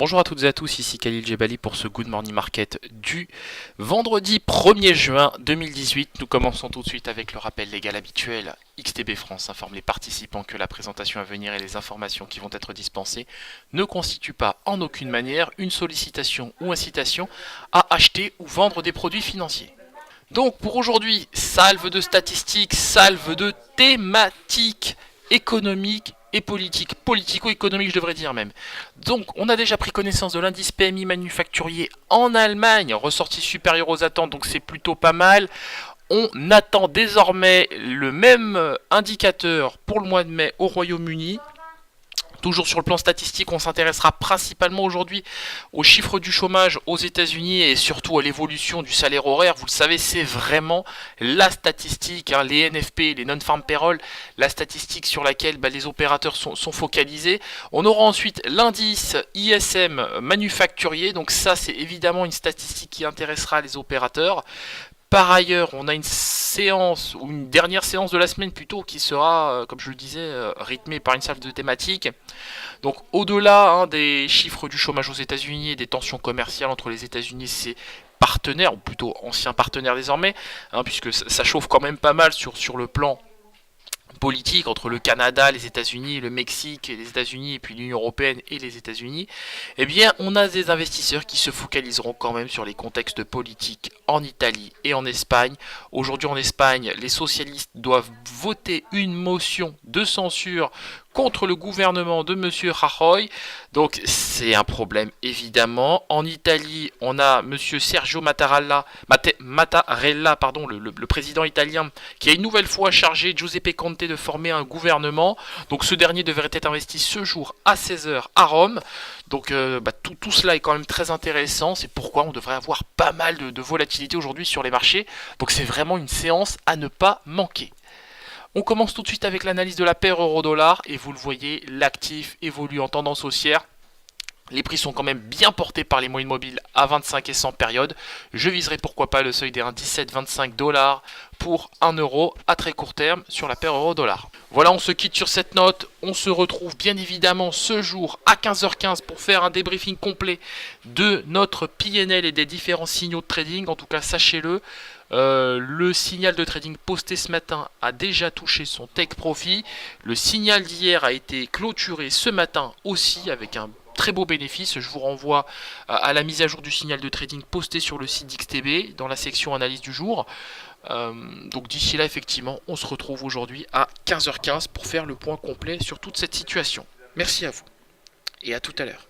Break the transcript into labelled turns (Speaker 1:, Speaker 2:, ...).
Speaker 1: Bonjour à toutes et à tous, ici Khalil Jebali pour ce Good Morning Market du vendredi 1er juin 2018. Nous commençons tout de suite avec le rappel légal habituel. XTB France informe les participants que la présentation à venir et les informations qui vont être dispensées ne constituent pas en aucune manière une sollicitation ou incitation à acheter ou vendre des produits financiers. Donc pour aujourd'hui, salve de statistiques, salve de thématiques économiques et politico-économique je devrais dire même. Donc on a déjà pris connaissance de l'indice PMI manufacturier en Allemagne, ressorti supérieur aux attentes, donc c'est plutôt pas mal. On attend désormais le même indicateur pour le mois de mai au Royaume-Uni. Toujours sur le plan statistique, on s'intéressera principalement aujourd'hui aux chiffres du chômage aux États-Unis et surtout à l'évolution du salaire horaire. Vous le savez, c'est vraiment la statistique, les NFP, les non-farm payroll, la statistique sur laquelle les opérateurs sont focalisés. On aura ensuite l'indice ISM manufacturier, donc ça c'est évidemment une statistique qui intéressera les opérateurs. Par ailleurs, on a une séance, ou une dernière séance de la semaine plutôt, qui sera, comme je le disais, rythmée par une salve de thématiques. Donc au-delà des chiffres du chômage aux États-Unis et des tensions commerciales entre les États-Unis et ses partenaires, ou plutôt anciens partenaires désormais, puisque ça chauffe quand même pas mal sur le plan politique entre le Canada, les États-Unis, le Mexique et les États-Unis et puis l'Union Européenne et les États-Unis, eh bien on a des investisseurs qui se focaliseront quand même sur les contextes politiques en Italie et en Espagne. Aujourd'hui en Espagne, les socialistes doivent voter une motion de censure contre le gouvernement de M. Rajoy. Donc c'est un problème évidemment. En Italie, on a M. Sergio Mattarella, le président italien, qui a une nouvelle fois chargé Giuseppe Conte de former un gouvernement. Donc ce dernier devrait être investi ce jour à 16h à Rome. Donc tout cela est quand même très intéressant. C'est pourquoi on devrait avoir pas mal de volatilité aujourd'hui sur les marchés. Donc c'est vraiment une séance à ne pas manquer. On commence tout de suite avec l'analyse de la paire euro-dollar et vous le voyez, l'actif évolue en tendance haussière. Les prix sont quand même bien portés par les moyennes mobiles à 25 et 100 périodes. Je viserai pourquoi pas le seuil des 1,1725 $ pour 1 euro à très court terme sur la paire euro-dollar. Voilà, on se quitte sur cette note. On se retrouve bien évidemment ce jour à 15h15 pour faire un débriefing complet de notre PNL et des différents signaux de trading. En tout cas, sachez-le. Le signal de trading posté ce matin a déjà touché son take profit. Le signal d'hier a été clôturé ce matin aussi avec un très beau bénéfice. Je vous renvoie à la mise à jour du signal de trading posté sur le site d'XTB dans la section analyse du jour. Donc d'ici là, effectivement, on se retrouve aujourd'hui à 15h15 pour faire le point complet sur toute cette situation. Merci à vous et à tout à l'heure.